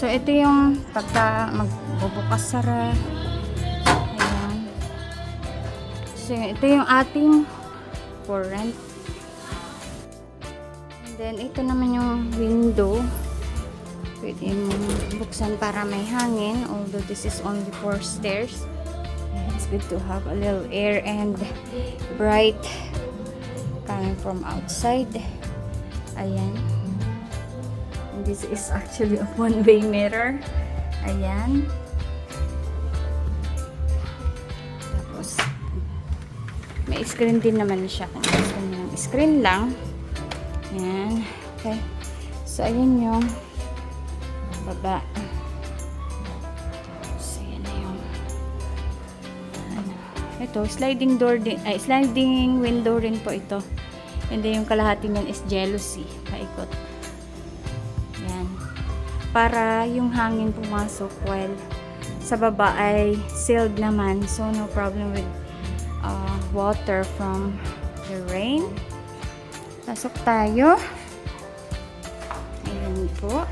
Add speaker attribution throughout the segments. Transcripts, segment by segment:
Speaker 1: So, ito yung pagka magbubukas sara. Ayan. So, ito yung ating current. And then, ito naman yung window. Pwede mong buksan para may hangin. Although, this is only for stairs. It's good to have a little air and bright coming from outside. Ayan. And this is actually a one-way mirror. Ayan. Tapos, may screen din naman siya. Kung gusto nyo ng screen lang. Ayan. Okay. So, ayan yung baba. Ito, sliding door din, ay sliding window rin po ito. And then yung kalahati niyan is jealousy, paikot. Yan. Para yung hangin pumasok while sa baba ay sealed naman. So no problem with water from the rain. Pasok tayo. Ayan po.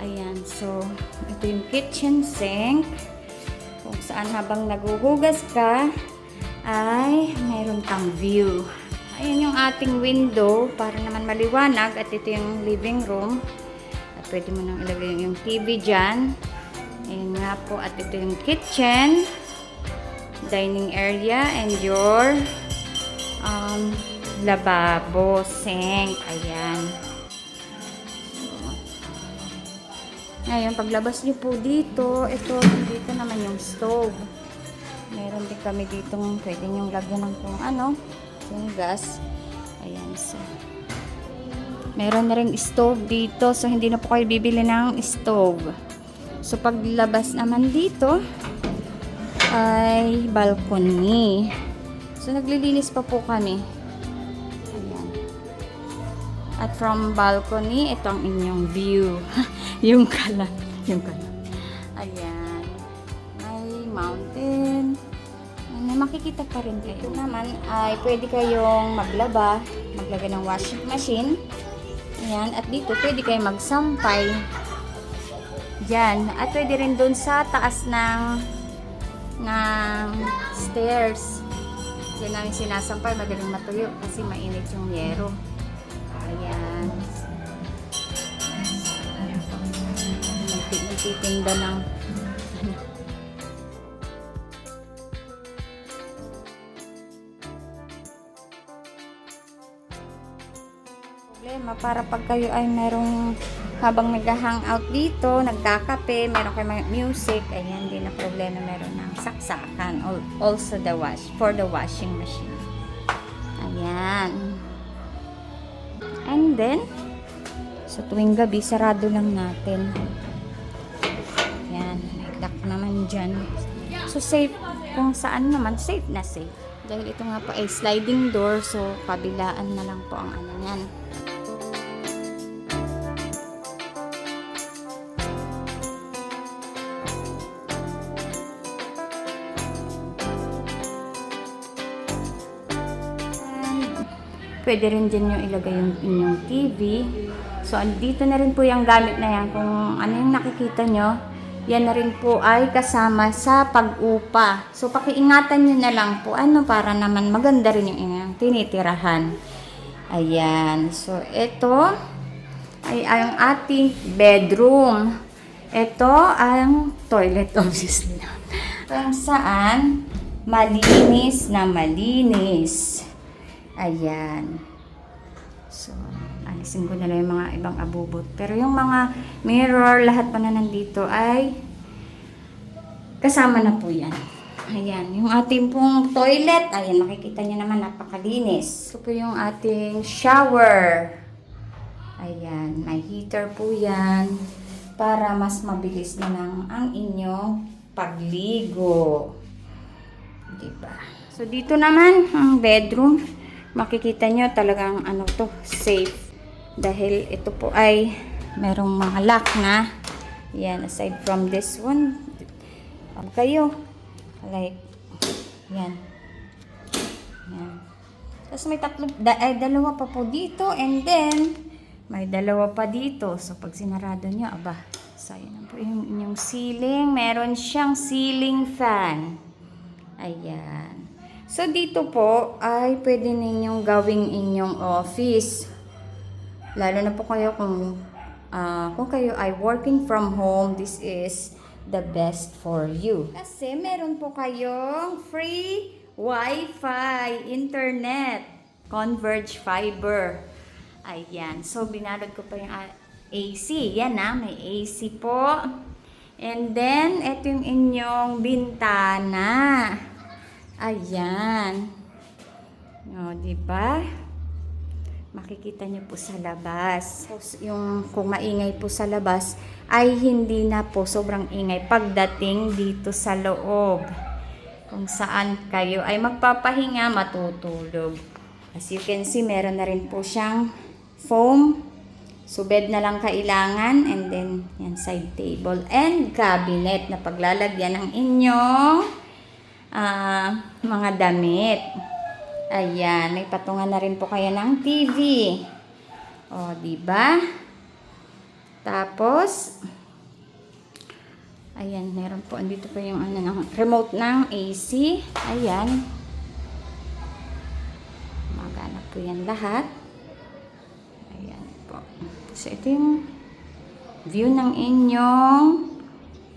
Speaker 1: Ayan, so, ito yung kitchen sink. Kung saan habang naguhugas ka, ay mayroon kang view. Ayan yung ating window, para naman maliwanag. At ito yung living room. At pwede mo nang ilagay yung TV dyan. Ayan nga po, at ito yung kitchen, dining area, and your lababo, sink. Ayan. Ngayon, paglabas nyo po dito, dito naman yung stove. Meron din kami dito, pwede nyo lagyan ng kung ano, yung gas. Ayan, so. Meron na rin stove dito, so hindi na po kayo bibili ng stove. So, paglabas naman dito, ay balcony. So, naglilinis pa po kami. Ayan. At from balcony, ito ang inyong view. Yung kalan. Ayan. May mountain. May makikita pa rin kayo. Ito naman ay pwede kayong maglaba, maglagay ng washing machine. Ayan. At dito pwede kayong magsampay. Diyan. At pwede rin dun sa taas ng stairs. Diyan namin sinasampay. Madaling matuyo kasi mainit yung yero. Ayan. Nagtitinda ng problema para pag kayo ay merong habang nag-hangout dito, nagkakape, meron kayo music, ayan, hindi na problema, meron ng saksakan. Also for the washing machine. Ayan. And then, so tuwing gabi, sarado lang natin. Yan, may lock naman dyan. So, safe kung saan naman, safe na safe. Dahil ito nga po ay sliding door, so kabilaan na lang po ang ano yan. Pwede rin dyan yung ilagay yung inyong TV. So, dito na rin po yung gamit na yan. Kung ano yung nakikita nyo, yan na rin po ay kasama sa pag-upa. So, pakiingatan nyo na lang po. Ano, para naman maganda rin yung inyong tinitirahan. Ayan. So, ito ay ang ating bedroom. Ito ang toilet, obviously. Kung saan, malinis na malinis. Ayan. So, alisin ko na lang yung mga ibang abubot. Pero yung mga mirror, lahat pa na nandito ay kasama na po yan. Ayan. Yung ating pong toilet, ayan, makikita nyo naman, napakalinis. Ito po yung ating shower. Ayan. May heater po yan para mas mabilis na lang ang inyong pagligo. Diba? So, dito naman, ang bedroom. Makikita nyo talagang ano to, safe. Dahil ito po ay merong mga lock na. Yan, aside from this one. Kayo. Like, yan. Yan. Tapos may dalawa pa po dito, and then may dalawa pa dito. So pag sinarado nyo, aba, sayang na po yung inyong ceiling. Meron siyang ceiling fan. Ayan. So dito po ay pwede ninyong gawing inyong office. Lalo na po kayo kung kayo ay working from home, this is the best for you. Kasi meron po kayong free Wi-Fi, internet, Converge Fiber. Ayan. So, binalot ko pa yung AC. Yan may AC po. And then, ito yung inyong bintana. Ayan. O, diba? Makikita nyo po sa labas. Yung kung maingay po sa labas, ay hindi na po sobrang ingay pagdating dito sa loob. Kung saan kayo ay magpapahinga, matutulog. As you can see, meron na rin po siyang foam. So, bed na lang kailangan. And then, yan, side table. And cabinet na paglalagyan ng inyong mga damit. Ayan, may patungan na rin po kayo ng TV. O, diba? Tapos, ayan, meron po, andito po yung remote ng AC. Ayan. Magana po yan lahat. Ayan po. So, ito yung view ng inyong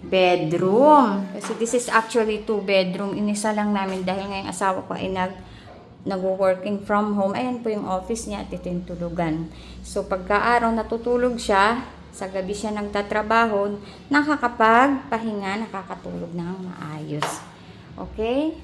Speaker 1: bedroom. Kasi this is actually 2 bedroom. Inisa lang namin dahil ngayong asawa ko ay nag-working from home. Ayan po yung office niya at ito yung tulugan. So, pagka-araw natutulog siya, sa gabi siya nagtatrabaho, nakakapagpahinga, nakakatulog ng maayos. Okay?